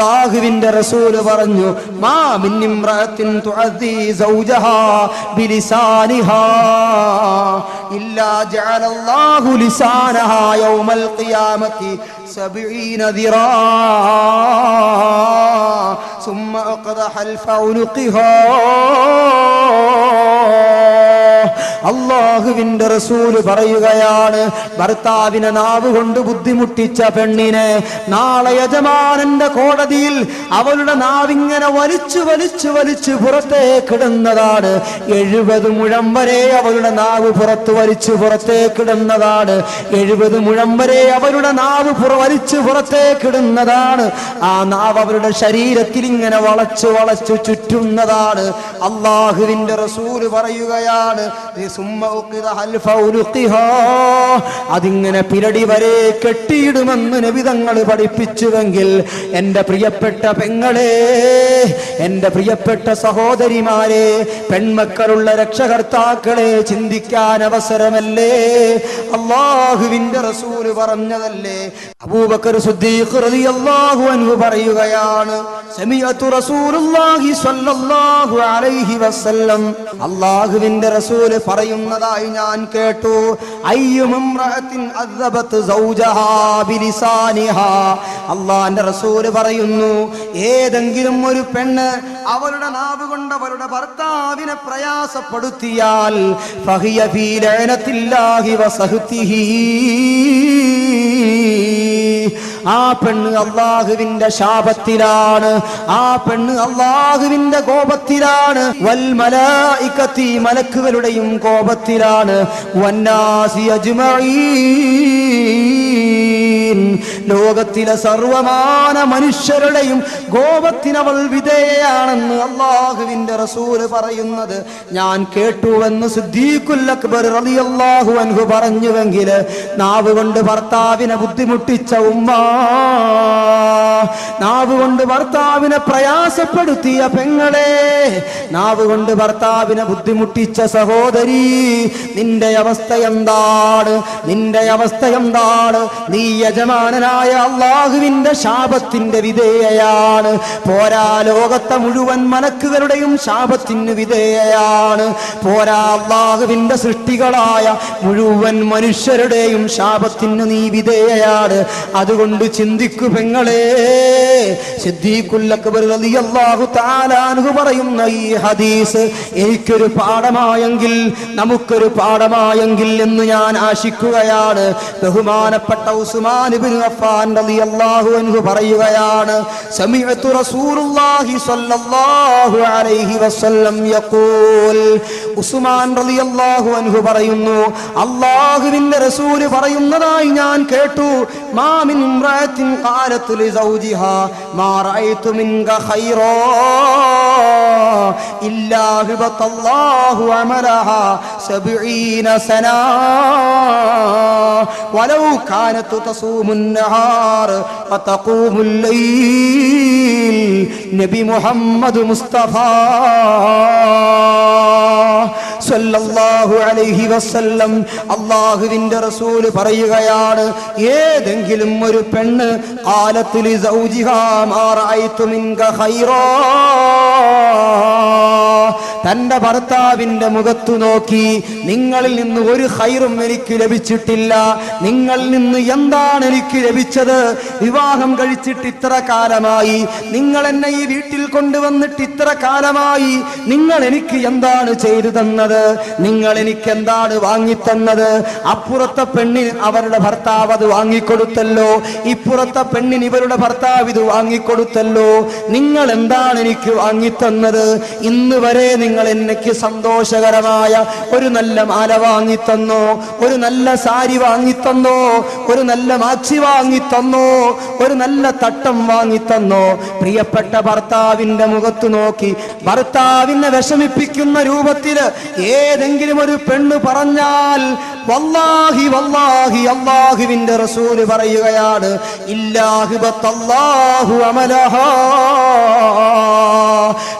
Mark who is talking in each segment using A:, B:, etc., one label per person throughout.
A: അല്ലാഹുവിന്റെ റസൂൽ പറഞ്ഞു മാ മിൻ ഇംറഅത്തിൻ തുഅദി സൗജഹാ ബിലിസാനിഹാ ഇല്ലാ ജഅലല്ലാഹു ലിസാനഹാ യൗമൽ ഖിയാമത്തി 70 ذراعا ثم أقدح الفعنقها അല്ലാഹുവിന്റെ റസൂൽ പറയുകയാണ്, ഭർത്താവിനെ നാവ് കൊണ്ട് ബുദ്ധിമുട്ടിച്ച പെണ്ണിനെ നാളെ യജമാനന്റെ കോടതിയിൽ അവളുടെ നാവിങ്ങനെ വലിച്ചു വലിച്ചു വലിച്ചു പുറത്തേക്കിടുന്നതാണ്. 70 മുഴം വരെ അവളുടെ നാവ് പുറത്തു വലിച്ചു പുറത്തേക്കിടുന്നതാണ്. 70 മുഴം വരെ അവളുടെ നാവ് വലിച്ചു പുറത്തേക്കിടുന്നതാണ്. ആ നാവ് അവരുടെ ശരീരത്തിൽ ഇങ്ങനെ വളച്ചു വളച്ചു ചുറ്റുന്നതാണ്. അല്ലാഹുവിന്റെ റസൂൽ പറയുകയാണ്, അതിങ്ങനെ പിരടി വരെ കെട്ടിയിടുമെന്ന് നബി തങ്ങൾ പഠിപ്പിച്ചുവെങ്കിൽ എന്റെ പ്രിയപ്പെട്ട പെങ്ങളെ, എന്റെ പ്രിയപ്പെട്ട സഹോദരിമാരെ, പെൺമക്കളുള്ള രക്ഷകർത്താക്കളെ, ചിന്തിക്കാൻ അവസരമല്ലേ? അല്ലാഹുവിന്റെ റസൂൽ പറഞ്ഞതല്ലേ? അബൂബക്കർ സിദ്ദീഖ് റളിയല്ലാഹു അൻഹു പറയുകയാണ്, സമിഅതു റസൂലുള്ളാഹി സ്വല്ലല്ലാഹു അലൈഹി വസല്ലം, അല്ലാഹുവിന്റെ റസൂൽ പറയുന്നതായി ഞാൻ കേട്ടു, അയ്യുമംറഅത്തിൻ അദ്ദബത് സൗജഹാ ബിലിസാനിഹാ, അല്ലാഹുവിന്റെ റസൂൽ പറയുന്നു, ഏതെങ്കിലും ഒരു പെണ്ണ് അവളുടെ നാവ് കൊണ്ട് അവളുടെ ഭർത്താവിനെ പ്രയാസപ്പെടുത്തിയാൽ ഫഹിയ ഫീ ലഅനത്തില്ലാഹി വസഹ്തിഹി, ആ പെണ്ണ് അല്ലാഹുവിന്റെ ശാപത്തിലാണ്, ആ പെണ്ണ് അല്ലാഹുവിന്റെ കോപത്തിലാണ്, വൽ മലായികതി, മലക്കുകളുടെയും കോപത്തിലാണ്, വന്നാസി അജ്മഈൻ, ലോകത്തിലെ സർവമാന മനുഷ്യരുടെയും കോപത്തിനവൾ വിധേയയാണെന്ന് അല്ലാഹുവിന്റെ റസൂൽ പറയുന്നത് ഞാൻ കേട്ടുവെന്ന് സിദ്ദീഖുൽ അക്ബർ റളിയല്ലാഹു അൻഹു പറഞ്ഞുവെങ്കിൽ, നാവ് കൊണ്ട് ഭർത്താവിനെ ബുദ്ധിമുട്ടിച്ച ഉമ്മ, നാവ് കൊണ്ട് ഭർത്താവിനെ പ്രയാസപ്പെടുത്തിയ പെങ്ങളെ, നാവ് കൊണ്ട് ഭർത്താവിനെ ബുദ്ധിമുട്ടിച്ച സഹോദരി, നിന്റെ അവസ്ഥ എന്താണ്? നിന്റെ അവസ്ഥ എന്താണ്? നീ യജമാനനായ അല്ലാഹുവിന്റെ ശാപത്തിന്റെ വിധേയയാണ്. പോരാ, ലോകത്തെ മുഴുവൻ മലക്കുകളുടെയും ശാപത്തിന് വിധേയയാണ്. പോരാ, അല്ലാഹുവിന്റെ സൃഷ്ടികളായ മുഴുവൻ മനുഷ്യരുടെയും ശാപത്തിന് നീ വിധേയയാണ്. അതുകൊണ്ട് ചിന്തിക്കു പെങ്ങളെ. സിദ്ദീഖുൽ അക്ബർ റളിയല്ലാഹു തആല അൻഹു പറയുന്ന ഈ ഹദീസ് എനിക്കൊരു പാഠമായെങ്കിൽ, നമുക്കൊരു പാഠമായെങ്കിൽ എന്ന് ഞാൻ ആശിക്കുകയാണ്. ബഹുമാനപ്പെട്ട ഉസ്മാൻ ഇബ്നു അഫ്ഫാൻ റളിയല്ലാഹു അൻഹു പറയുകയാണ്, സമിഅതു റസൂലുള്ളാഹി സ്വല്ലല്ലാഹു അലൈഹി വസല്ലം യഖൂൽ, ഉസ്മാൻ റളിയല്ലാഹു അൻഹു പറയുന്നു, അല്ലാഹുവിന്റെ റസൂൽ പറയുന്നതായി ഞാൻ കേട്ടു, മാ മിൻ ഇംറഅത്തിൻ ഖാലതു ലിസൗജിഹാ മാ റഅയ്തു മിൻക ഖൈറാ ഇല്ലാ ഹബതല്ലാഹു അമലഹാ 70 സനാ വലൗ കാനതു തസൂമുൻ നഹാർ വതഖൂമുൽ ലൈൽ. നബി മുഹമ്മദ് മുസ്തഫ സല്ലല്ലാഹു അലൈഹി വസല്ലം, അല്ലാഹുവിന്റെ റസൂൽ പറയുകയാണ്, ഏതെങ്കിലും ഒരു പെണ്ണ് ഖാലതു ലിസൗജിഹാ മാ റഅയ്തു മിൻക ഖൈറാ, തന്റെ ഭർത്താവിന്റെ മുഖത്തു നോക്കി, നിങ്ങളിൽ നിന്ന് ഒരു ഖൈറും എനിക്ക് ലഭിച്ചിട്ടില്ല, നിങ്ങളിൽ നിന്ന് എന്താണ് എനിക്ക് ലഭിച്ചത്? വിവാഹം കഴിച്ചിട്ട് ഇത്ര കാലമായി, നിങ്ങൾ എന്നെ ഈ വീട്ടിൽ കൊണ്ടുവന്നിട്ട് ഇത്ര കാലമായി, നിങ്ങൾ എനിക്ക് എന്താണ് ചെയ്തു തന്നത്? നിങ്ങൾ എനിക്ക് എന്താണ് വാങ്ങിത്തന്നത്? അപ്പുറത്തെ പെണ്ണിന് അവരുടെ ഭർത്താവ് അത് വാങ്ങിക്കൊടുത്തല്ലോ, ഇപ്പുറത്തെ പെണ്ണിന് ഇവരുടെ ഭർത്താവ് ഇത് വാങ്ങിക്കൊടുത്തല്ലോ, നിങ്ങൾ എന്താണ് എനിക്ക് വാങ്ങിത്തന്നത്? ഇന്ന് വരെ നിങ്ങൾ എനിക്ക് സന്തോഷകരമായ ഒരു നല്ല മാല വാങ്ങിത്തന്നോ, ഒരു നല്ല സാരി വാങ്ങിത്തന്നോ, ഒരു നല്ല മാക്സി വാങ്ങിത്തന്നോ, ഒരു നല്ല തട്ടം വാങ്ങിത്തന്നോ? പ്രിയപ്പെട്ട ഭർത്താവിന്റെ മുഖത്ത് നോക്കി ഭർത്താവിനെ വിഷമിപ്പിക്കുന്ന രൂപത്തില് ഏതെങ്കിലും ഒരു പെണ്ണ് പറഞ്ഞാൽ വല്ലാഹി വല്ലാഹി അല്ലാഹുവിന്റെ റസൂല് പറയുകയാണ് ഇല്ലാഹിബത്തല്ലാഹു അമലഹാ,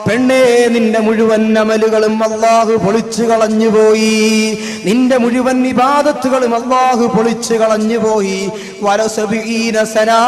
A: പെണ്ണേ നിന്റെ മുഴുവൻ അമലുകളും അല്ലാഹു പൊളിച്ചു കളഞ്ഞുപോയി, നിന്റെ മുഴുവൻ ഇബാദത്തുകളും അല്ലാഹു പൊളിച്ചു കളഞ്ഞുപോയി. വലസബീന സനാ,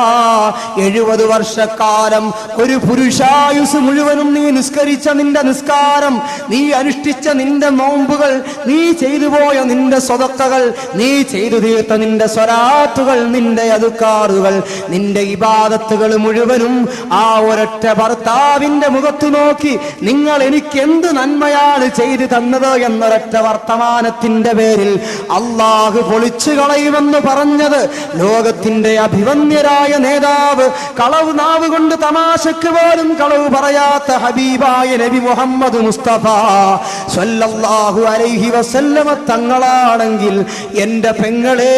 A: 70 വർഷക്കാലം ഒരു പുരുഷായുസ് മുഴുവനും നീ നിസ്കരിച്ച നിന്റെ നിസ്കാരം, നീ അനുഷ്ഠിച്ച നിന്റെ നോമ്പുകൾ, നീ ചെയ്തു പോയ നിന്റെ സ്വതക്കകൾ, നീ ചെയ്തു തീർത്ത നിന്റെ സ്വലാത്തുകൾ, നിന്റെ അതുക്കാറുകൾ, നിന്റെ ഇബാദത്തുകൾ മുഴുവനും ആ ഒരൊറ്റ ഭർത്താവിന്റെ മുഖത്തു നോക്കി നിങ്ങൾ എനിക്ക് എന്ത് നന്മയാണ് ചെയ്തു തന്നത് എന്നൊരൊറ്റ വർത്തമാനത്തിന്റെ പേരിൽ അല്ലാഹു പൊളിച്ചു കളയുമെന്ന് പറഞ്ഞത് ലോകത്തിന്റെ അഭിവന്യരായ നേതാവ്, കളവ് നാവ് കൊണ്ട് തമാശക്ക് പോലും കളവ് പറയാത്ത ഹബീബായ നബി മുഹമ്മദ് മുസ്തഫ സ്വല്ലല്ലാഹു അലൈഹി വസല്ലമ തങ്ങളാണെങ്കിൽ എന്റെ പെങ്ങളെ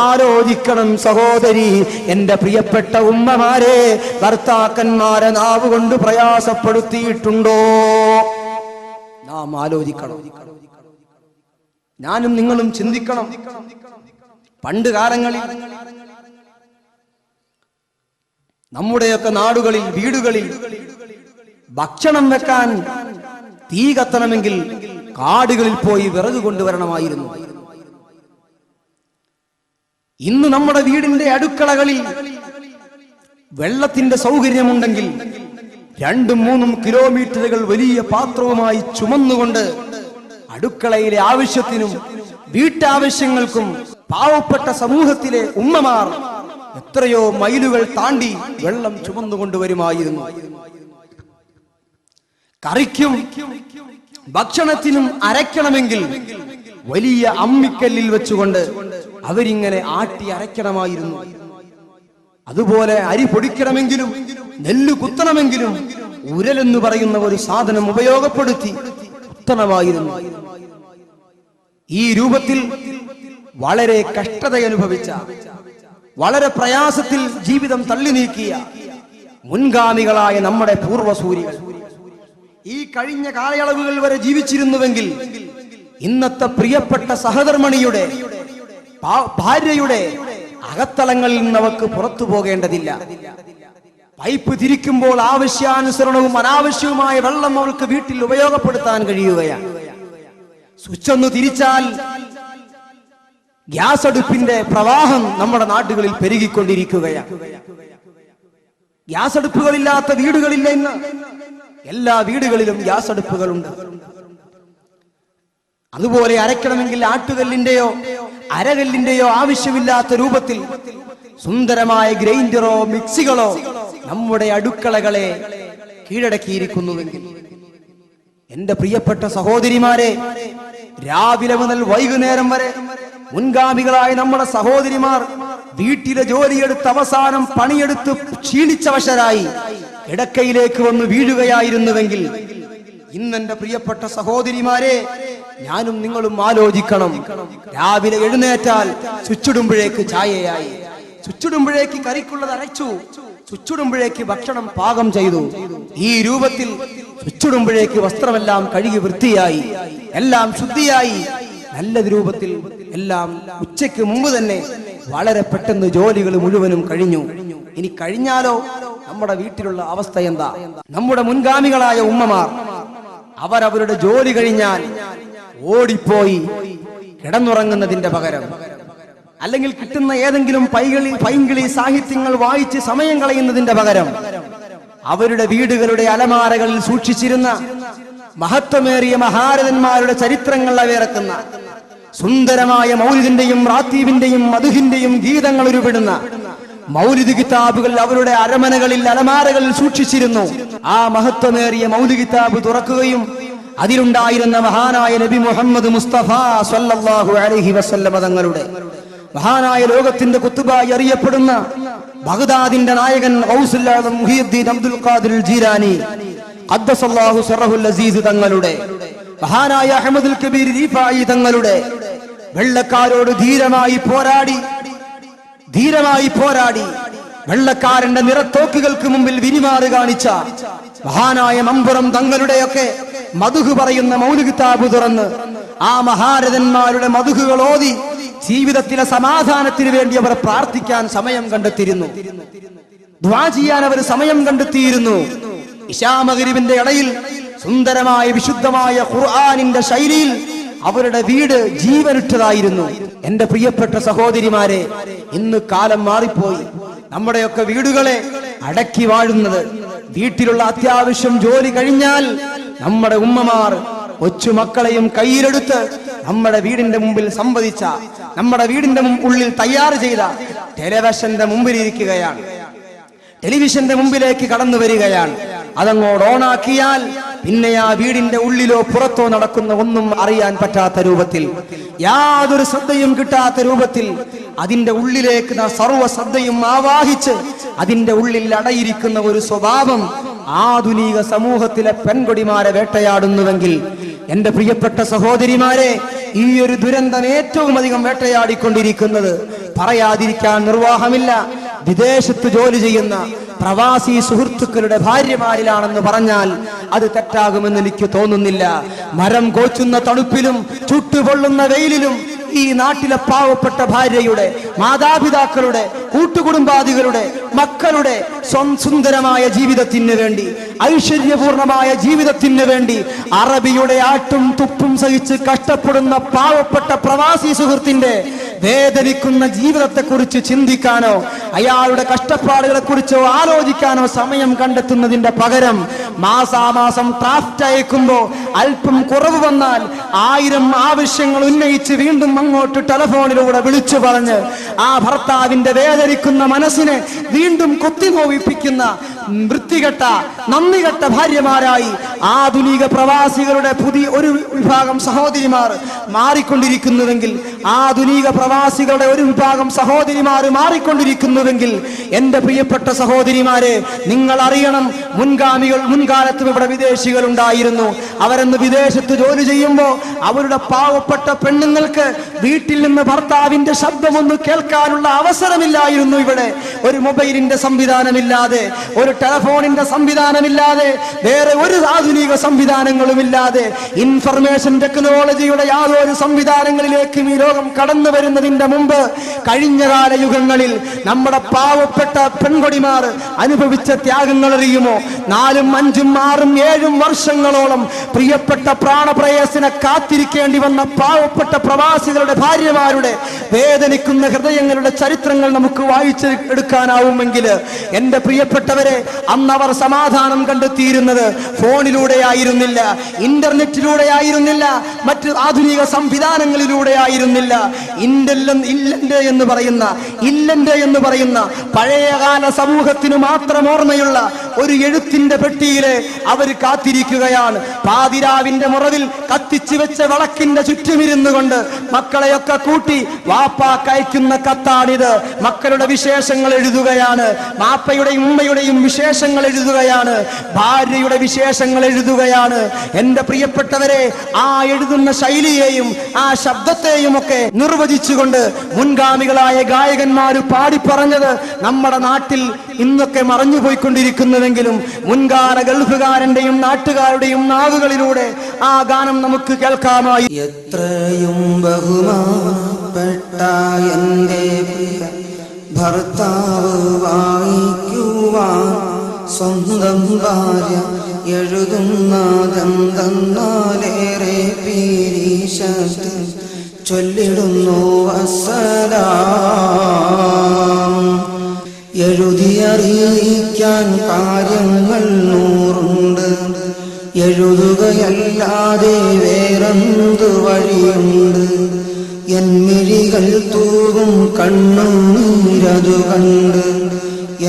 A: ആലോചിക്കണം സഹോദരി, എന്റെ പ്രിയപ്പെട്ട ഉമ്മമാരെ, ഭർത്താക്കന്മാരെ നാവ് കൊണ്ട് പ്രയാസപ്പെടുത്തിയിട്ടുണ്ടോ? നാം ആലോചിക്കണം. ഞാനും നിങ്ങളും ചിന്തിക്കണം. പണ്ട് കാലങ്ങളിൽ നമ്മുടെയൊക്കെ നാടുകളിൽ, വീടുകളിൽ ഭക്ഷണം വെക്കാൻ തീ കത്തണമെങ്കിൽ കാടുകളിൽ പോയി വിറക് കൊണ്ടുവരണമായിരുന്നു. ഇന്ന് നമ്മുടെ വീടിന്റെ അടുക്കളകളിൽ വെള്ളത്തിന്റെ സൗകര്യമുണ്ടെങ്കിൽ 2-3 കിലോമീറ്ററുകൾ വലിയ പാത്രവുമായി ചുമന്നുകൊണ്ട് അടുക്കളയിലെ ആവശ്യത്തിനും വീട്ടാവശ്യങ്ങൾക്കും പാവപ്പെട്ട സമൂഹത്തിലെ ഉമ്മമാർ എത്രയോ മൈലുകൾ താണ്ടി വെള്ളം ചുമന്നുകൊണ്ടുവരുമായിരുന്നു. കറിക്കും ഭക്ഷണത്തിനും അരയ്ക്കണമെങ്കിൽ വലിയ അമ്മിക്കല്ലിൽ വെച്ചുകൊണ്ട് അവരിങ്ങനെ ആട്ടി അരയ്ക്കണമായിരുന്നു. അതുപോലെ അരി പൊടിക്കണമെങ്കിലും നെല്ല് കുത്തണമെങ്കിലും ഉരലെന്ന് പറയുന്ന ഒരു സാധനം ഉപയോഗപ്പെടുത്തി കുത്തണമായിരുന്നു. ഈ രൂപത്തിൽ വളരെ കഷ്ടത അനുഭവിച്ച, വളരെ പ്രയാസത്തിൽ ജീവിതം തള്ളി നീക്കിയ മുൻഗാമികളായ നമ്മുടെ പൂർവസൂരികൾ ഈ കഴിഞ്ഞ കാലയളവുകൾ വരെ ജീവിച്ചിരുന്നുവെങ്കിൽ ഇന്നത്തെ പ്രിയപ്പെട്ട സഹധർമ്മിണിയുടെ ഭാര്യയുടെ അകത്തളങ്ങളിൽ നിന്ന് അവർക്ക് പുറത്തു പോകേണ്ടതില്ല. പൈപ്പ് തിരിക്കുമ്പോൾ ആവശ്യാനുസരണവും അനാവശ്യവുമായ വെള്ളം അവൾക്ക് വീട്ടിൽ ഉപയോഗപ്പെടുത്താൻ കഴിയുകയാണ്. സ്വിച്ച് ഒന്ന് തിരിച്ചാൽ ഗ്യാസ് അടുപ്പിന്റെ പ്രവാഹം നമ്മുടെ നാടുകളിൽ പെരുകിക്കൊണ്ടിരിക്കുകയാണ്. ഗ്യാസ് അടുപ്പുകളില്ലാത്ത വീടുകളില്ല ഇന്ന്. എല്ലാ വീടുകളിലും ഗ്യാസ് അടുപ്പുകളുണ്ട്. അതുപോലെ അരയ്ക്കണമെങ്കിൽ ആട്ടുകല്ലിന്റെയോ അരകല്ലിന്റെയോ ആവശ്യമില്ലാത്ത രൂപത്തിൽ സുന്ദരമായ ഗ്രൈൻഡറോ മിക്സികളോ നമ്മുടെ അടുക്കളകളെ കീഴടക്കിയിരിക്കുന്നുവെങ്കിൽ എന്റെ പ്രിയപ്പെട്ട സഹോദരിമാരെ, രാവിലെ മുതൽ വൈകുന്നേരം വരെ മുൻഗാമികളായ നമ്മുടെ സഹോദരിമാർ വീട്ടിലെ ജോലിയെടുത്ത് അവസാനം പണിയെടുത്ത് ക്ഷീണിച്ചവശരായി കിടക്കയിലേക്ക് വന്ന് വീഴുകയായിരുന്നുവെങ്കിൽ ഇന്നെന്റെ പ്രിയപ്പെട്ട സഹോദരിമാരെ, ഞാനും നിങ്ങളും ആലോചിക്കണം. രാവിലെ എഴുന്നേറ്റാൽ ചുച്ചിടുമ്പോഴേക്ക് ചായയായി, ചുച്ചിടുമ്പോഴേക്ക് കറിക്കുള്ളത് അരച്ചു, ചുച്ചിടുമ്പോഴേക്ക് ഭക്ഷണം പാകം ചെയ്തു. ഈ രൂപത്തിൽ ചുച്ചിടുമ്പോഴേക്ക് വസ്ത്രമെല്ലാം കഴുകി വൃത്തിയായി, എല്ലാം ശുദ്ധിയായി, നല്ല രൂപത്തിൽ എല്ലാം ഉച്ചയ്ക്ക് മുമ്പ് തന്നെ വളരെ പെട്ടെന്ന് ജോലികൾ മുഴുവനും കഴിഞ്ഞു. ഇനി കഴിഞ്ഞാലോ നമ്മുടെ വീട്ടിലുള്ള അവസ്ഥ എന്താ? നമ്മുടെ മുൻഗാമികളായ ഉമ്മമാർ അവരവരുടെ ജോലി കഴിഞ്ഞാൽ ഓടിപ്പോയി കിടന്നുറങ്ങുന്നതിന്റെ പകരം, അല്ലെങ്കിൽ കിട്ടുന്ന ഏതെങ്കിലും പൈങ്കിളി സാഹിത്യങ്ങൾ വായിച്ച് സമയം കളയുന്നതിന്റെ പകരം അവരുടെ വീടുകളുടെ അലമാരകളിൽ സൂക്ഷിച്ചിരുന്ന മഹത്വമേറിയ മഹാരഥന്മാരുടെ ചരിത്രങ്ങൾ അവയിറക്കുന്ന സുന്ദരമായ മൗലിദിന്റെയും റാത്തീബിന്റെയും മധുഹിന്റെയും ഗീതങ്ങൾ ഉരുവിടുന്ന മൗലിദ് കിതാബുകൾ അവരുടെ അരമനകളിൽ അലമാരകളിൽ സൂക്ഷിച്ചിരുന്നു. ആ മഹത്വമേറിയ മൗലിദ് കിതാബ് തുറക്കുകയും അതിലുണ്ടായിരുന്ന മഹാനായ നബി മുഹമ്മദ് മുസ്തഫ സ്വല്ലല്ലാഹു അലൈഹി വസല്ലമ തങ്ങളുടെ മഹാനായ ലോകത്തിന്റെ കുത്തുബായി അറിയപ്പെടുന്ന ബഗ്ദാദിന്റെ നായകൻ ഗൗസുൽ ആദം മുഹിയുദ്ദീൻ അബ്ദുൽ ഖാദിർ ജീലാനി ഖദ്ദസല്ലാഹു സിറഹുൽ അസീസ് തങ്ങളുടെ, മഹാനായ അഹ്മദുൽ കബീർ റിഫായി തങ്ങളുടെ വെള്ളക്കാരോട് ധീരമായി പോരാടി വെള്ളക്കാരന്റെ നിറത്തോക്കുകൾക്ക് മുമ്പിൽ വിരിമാറ് കാണിച്ച മഹാനായ മമ്പുറം തങ്ങളുടെയൊക്കെ മധുഹ് പറയുന്ന മൗലിദ് കിതാബ് തുറന്ന് ആ മഹാരഥന്മാരുടെ മധുഹുകൾ ഓതി ജീവിതത്തിലെ സമാധാനത്തിന് വേണ്ടി അവർ പ്രാർത്ഥിക്കാൻ സമയം കണ്ടെത്തിയിരുന്നു, ദുആ ചെയ്യാൻ അവർ സമയം കണ്ടെത്തിയിരുന്നു. ഇശാ മഗ്രിബിന്റെ ഇടയിൽ സുന്ദരമായ വിശുദ്ധമായ ഖുർആനിന്റെ ശൈലിയിൽ അവരുടെ വീട് ജീവനിട്ടതായിരുന്നു. എന്റെ പ്രിയപ്പെട്ട സഹോദരിമാരെ, ഇന്ന് കാലം മാറിപ്പോയി. നമ്മുടെയൊക്കെ വീടുകളെ അടക്കി വാഴുന്നത്, വീട്ടിലുള്ള അത്യാവശ്യം ജോലി കഴിഞ്ഞാൽ നമ്മുടെ ഉമ്മമാർ കൊച്ചുമക്കളെയും കയ്യിലെടുത്ത് നമ്മുടെ വീടിന്റെ മുമ്പിൽ സംവദിച്ച, നമ്മുടെ വീടിന്റെ ഉള്ളിൽ തയ്യാർ ചെയ്ത ടെലിവിഷന്റെ മുമ്പിൽ ഇരിക്കുകയാണ്, ടെലിവിഷന്റെ മുമ്പിലേക്ക് കടന്നു വരികയാണ്. അതങ്ങോട്ട് ഓണാക്കിയാൽ പിന്നെ ആ വീടിന്റെ ഉള്ളിലോ പുറത്തോ നടക്കുന്ന ഒന്നും അറിയാൻ പറ്റാത്ത രൂപത്തിൽ, യാതൊരു ശ്രദ്ധയും കിട്ടാത്ത രൂപത്തിൽ അതിന്റെ ഉള്ളിലേക്ക് സർവ്വ ശ്രദ്ധയും ആവാഹിച്ച് അതിന്റെ ഉള്ളിൽ അടയിരിക്കുന്ന ഒരു സ്വഭാവം ആധുനിക സമൂഹത്തിലെ പെൺകൊടിമാരെ വേട്ടയാടുന്നുവെങ്കിൽ, എന്റെ പ്രിയപ്പെട്ട സഹോദരിമാരെ, ഈ ഒരു ദുരന്തം ഏറ്റവും അധികം വേട്ടയാടിക്കൊണ്ടിരിക്കുന്നത് പറയാതിരിക്കാൻ നിർവാഹമില്ല, വിദേശത്ത് ജോലി ചെയ്യുന്ന പ്രവാസി സുഹൃത്തുക്കളുടെ ഭാര്യമാരിലാണെന്ന് പറഞ്ഞാൽ അത് തെറ്റാകുമെന്ന് എനിക്ക് തോന്നുന്നില്ല. മരം കോച്ചുന്ന തണുപ്പിലും ചുട്ടുപൊള്ളുന്ന വെയിലിലും ഈ നാട്ടിലെ പാവപ്പെട്ട ഭാര്യയുടെ, മാതാപിതാക്കളുടെ, കൂട്ടുകുടുംബാദികളുടെ, മക്കളുടെ സുന്ദരമായ ജീവിതത്തിന് വേണ്ടി, ഐശ്വര്യപൂർണമായ ജീവിതത്തിന് വേണ്ടി അറബിയുടെ ആട്ടും തുപ്പും സഹിച്ച് കഷ്ടപ്പെടുന്ന പാവപ്പെട്ട പ്രവാസി സുഹൃത്തിന്റെ വേദനിക്കുന്ന ജീവിതത്തെക്കുറിച്ച് ചിന്തിക്കാനോ അയാളുടെ കഷ്ടപ്പാടുകളെ കുറിച്ചോ ആലോചിക്കാനോ സമയം കണ്ടെത്തുന്നതിന്റെ പകരം മാസാമാസം ഡ്രാഫ്റ്റ് അയക്കുമ്പോ അല്പം കുറവ് വന്നാൽ 1000 ആവശ്യങ്ങൾ ഉന്നയിച്ച് വീണ്ടും അങ്ങോട്ട് ടെലിഫോണിലൂടെ വിളിച്ചു പറഞ്ഞ് ആ ഭർത്താവിന്റെ വേദനിക്കുന്ന മനസ്സിനെ വീണ്ടും കൊത്തിനോവിപ്പിക്കുന്ന വൃത്തികെട്ട നന്ദികെട്ട ഭാര്യമാരായി ആധുനിക പ്രവാസികളുടെ പുതിയ ഒരു വിഭാഗം സഹോദരിമാർ മാറിക്കൊണ്ടിരിക്കുന്നുവെങ്കിൽ, ആധുനിക പ്രവാസികളുടെ ഒരു വിഭാഗം സഹോദരിമാർ മാറിക്കൊണ്ടിരിക്കുന്നുവെങ്കിൽ, എന്റെ പ്രിയപ്പെട്ട സഹോദരിമാരെ, നിങ്ങൾ അറിയണം, മുൻകാലത്തും ഇവിടെ വിദേശികൾ ഉണ്ടായിരുന്നു. അവരെന്ന് വിദേശത്ത് ജോലി ചെയ്യുമ്പോൾ അവരുടെ പാവപ്പെട്ട പെണ്ണുങ്ങൾക്ക് വീട്ടിൽ നിന്ന് ഭർത്താവിന്റെ ശബ്ദമൊന്ന് കേൾക്കാനുള്ള അവസരമില്ലായിരുന്നു. ഇവിടെ ഒരു മൊബൈലിന്റെ സംവിധാനമില്ലാതെ, ഒരു ടെലിഫോണിന്റെ സംവിധാനമില്ലാതെ, വേറെ ഒരു ആധുനിക സംവിധാനങ്ങളുമില്ലാതെ, ഇൻഫർമേഷൻ ടെക്നോളജിയുടെ യാതൊരു സംവിധാനങ്ങളിലേക്കും ഈ ലോകം കടന്നു വരുന്നതിന്റെ മുമ്പ് കഴിഞ്ഞകാല യുഗങ്ങളിൽ നമ്മുടെ പാവപ്പെട്ട പെൺകൊടിമാർ അനുഭവിച്ച ത്യാഗങ്ങൾ അറിയുമോ? 4, 5, 6, 7 വർഷങ്ങളോളം പ്രിയപ്പെട്ട പ്രാണപ്രേയസിനെ കാത്തിരിക്കേണ്ടി വന്ന പാവപ്പെട്ട പ്രവാസികളുടെ ഭാര്യമാരുടെ വേദനിക്കുന്ന ഹൃദയങ്ങളുടെ ചരിത്രങ്ങൾ നമുക്ക് വായിച്ച് എടുക്കാനാവുമെങ്കിൽ, എന്റെ പ്രിയപ്പെട്ടവരെ, അന്ന് അവർ സമാധാനം കണ്ടെത്തിയിരുന്നത് ഫോണിലൂടെ ആയിരുന്നില്ല, ഇന്റർനെറ്റിലൂടെ ആയിരുന്നില്ല, മറ്റ് ആധുനിക സംവിധാനങ്ങളിലൂടെ ആയിരുന്നില്ല. ഇല്ലന്റെ എന്ന് പറയുന്ന പഴയകാല സമൂഹത്തിന് മാത്രം ഓർമ്മയുള്ള ഒരു എഴുത്തിന്റെ പെട്ടിയിലെ അവർ കാത്തിരിക്കുകയാണ്. പാതിരാവിന്റെ മുറവിൽ കത്തിച്ചു വെച്ച വിളക്കിന്റെ ചുറ്റുമിരുന്നു കൊണ്ട് മക്കളെയൊക്കെ കൂട്ടി വാപ്പാക്കയക്കുന്ന കത്താണിത്. മക്കളുടെ വിശേഷങ്ങൾ എഴുതുകയാണ്, മാപ്പയുടെയും ഉമ്മയുടെയും വിശേഷങ്ങൾ എഴുതുകയാണ്, ഭാര്യയുടെ വിശേഷങ്ങൾ എഴുതുകയാണ്. എന്റെ പ്രിയപ്പെട്ടവരെ, ആ എഴുതുന്ന ശൈലിയെയും ആ ശബ്ദത്തെയും ഒക്കെ നിർവചിച്ചുകൊണ്ട് മുൻഗാമികളായ ഗായകന്മാർ പാടിപ്പറഞ്ഞത് നമ്മുടെ നാട്ടിൽ ഇന്നൊക്കെ മറഞ്ഞുപോയിക്കൊണ്ടിരിക്കുന്നുവെങ്കിലും മുൻകാല ഗൾഫുകാരന്റെയും നാട്ടുകാരുടെയും നാവുകളിലൂടെ ആ ഗാനം നമുക്ക് കേൾക്കാമായി.
B: എത്രയും ബഹുമാനപ്പെട്ട എൻ്റെ ഭർത്താവ് വായിക്കുവാൻ സ്വന്തം ഭാര്യ എഴുതുന്നതെന്തെന്നാലേറെ പീരീശത്ത് ചൊല്ലിടുന്നു അസ്സലാം. എഴുതിയറിയിക്കാൻ കാര്യങ്ങൾ 100 എഴുതുകയല്ലാതെ വേറെന്തു വഴിയുണ്ട്? എൻ മിഴികൾ തൂകും കണ്ണുനീരതു കണ്ട്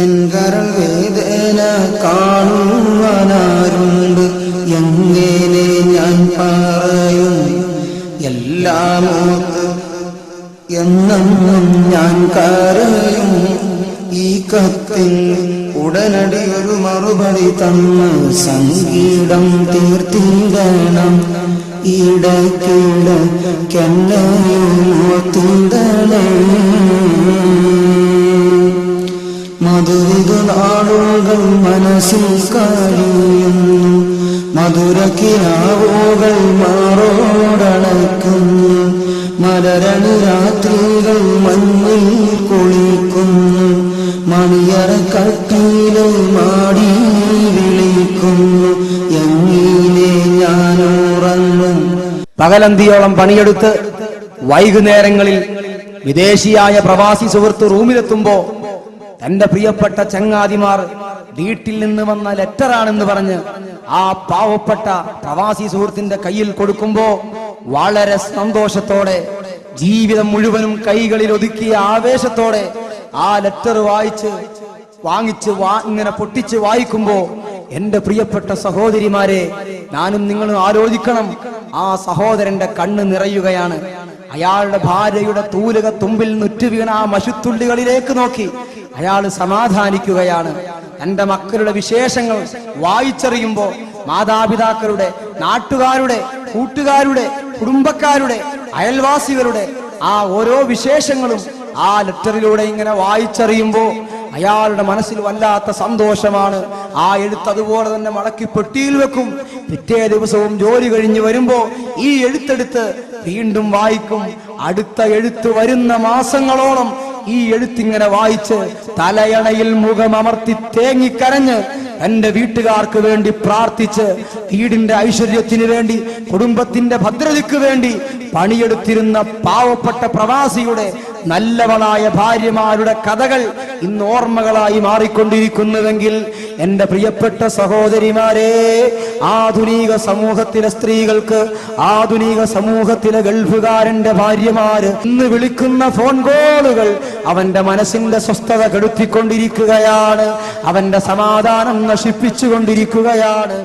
B: എൻ കരൾ വേദന കാണുവാനാരുണ്ട്? എങ്ങനെ ഞാൻ പറയും എല്ലാമോത്ത് എന്നെന്നും ഞാൻ കരയും. ഈ കത്തിൽ ഉടനടി ഒരു മറുപടി തന്ന് സംഗീതം തീർത്തിടണം. ഇടയ്ക്കിടയ്ക്കെന്നോത്തിടണം. മധുരിത നാളുകൾ മനസ്സിൽ കഴിയുന്നു, മധുരക്കിനാവുകൾ മാറോടണക്കുന്നു, മലരണി രാത്രികൾ മഞ്ഞിൽ കുളിക്കുന്നു, മണിയറ കട്ടിലെ മാടി വിളിക്കുന്നു, എങ്ങനെ ഞാനുറങ്ങും.
A: പകലന്തിയോളം പണിയെടുത്ത് വൈകുന്നേരങ്ങളിൽ വിദേശിയായ പ്രവാസി സുഹൃത്ത് റൂമിലെത്തുമ്പോ തന്റെ പ്രിയപ്പെട്ട ചങ്ങാതിമാർ വീട്ടിൽ നിന്ന് വന്ന ലെറ്ററാണെന്ന് പറഞ്ഞ് ആ പാവപ്പെട്ട പ്രവാസി സുഹൃത്തിന്റെ കയ്യിൽ കൊടുക്കുമ്പോ വളരെ സന്തോഷത്തോടെ, ജീവിതം മുഴുവനും കൈകളിൽ ഒതുക്കിയ ആവേശത്തോടെ ആ ലെറ്റർ വാങ്ങിച്ച് ഇങ്ങനെ പൊട്ടിച്ച് വായിക്കുമ്പോ, എന്റെ പ്രിയപ്പെട്ട സഹോദരിമാരെ, ഞാനും നിങ്ങളും ആലോചിക്കണം. ആ സഹോദരന്റെ കണ്ണ് നിറയുകയാണ്. അയാളുടെ ഭാര്യയുടെ തൂലക തുമ്പിൽ നുറ്റുവീണ ആ മഷുത്തുള്ളികളിലേക്ക് നോക്കി അയാൾ സമാധാനിക്കുകയാണ്. തന്റെ മക്കളുടെ വിശേഷങ്ങൾ വായിച്ചറിയുമ്പോ മാതാപിതാക്കളുടെ, നാട്ടുകാരുടെ, കൂട്ടുകാരുടെ, കുടുംബക്കാരുടെ, അയൽവാസികളുടെ ആ ഓരോ വിശേഷങ്ങളും ആ ലെറ്ററിലൂടെ ഇങ്ങനെ വായിച്ചറിയുമ്പോ അയാളുടെ മനസ്സിൽ വല്ലാത്ത സന്തോഷമാണ്. ആ എഴുത്ത് അതുപോലെ തന്നെ മടക്കി പെട്ടിയിൽ വെക്കും. പിറ്റേ ദിവസവും ജോലി കഴിഞ്ഞ് വരുമ്പോ ഈ എഴുത്തെടുത്ത് വീണ്ടും വായിക്കും. അടുത്ത എഴുത്ത് വരുന്ന മാസങ്ങളോളം ഈ എഴുത്തിങ്ങനെ വായിച്ച് തലയണയിൽ മുഖമമർത്തി തേങ്ങിക്കരഞ്ഞ് എന്റെ വീട്ടുകാർക്ക് വേണ്ടി പ്രാർത്ഥിച്ച്, വീടിന്റെ ഐശ്വര്യത്തിന് വേണ്ടി, കുടുംബത്തിന്റെ ഭദ്രതയ്ക്ക് വേണ്ടി പണിയെടുത്തിരുന്ന പാവപ്പെട്ട പ്രവാസിയുടെ നല്ലവളായ ഭാര്യമാരുടെ കഥകൾ ഇന്ന് ഓർമ്മകളായി മാറിക്കൊണ്ടിരിക്കുന്നുവെങ്കിൽ, എന്റെ പ്രിയപ്പെട്ട സഹോദരിമാരെ, ആധുനിക സമൂഹത്തിലെ സ്ത്രീകൾക്ക്, ആധുനിക സമൂഹത്തിലെ ഗൾഫുകാരന്റെ ഭാര്യമാര് ഇന്ന് വിളിക്കുന്ന ഫോൺ കോളുകൾ അവന്റെ മനസ്സിന്റെ സ്വസ്ഥത കെടുത്തിക്കൊണ്ടിരിക്കുകയാണ്, അവന്റെ സമാധാനം നശിപ്പിച്ചുകൊണ്ടിരിക്കുകയാണ്.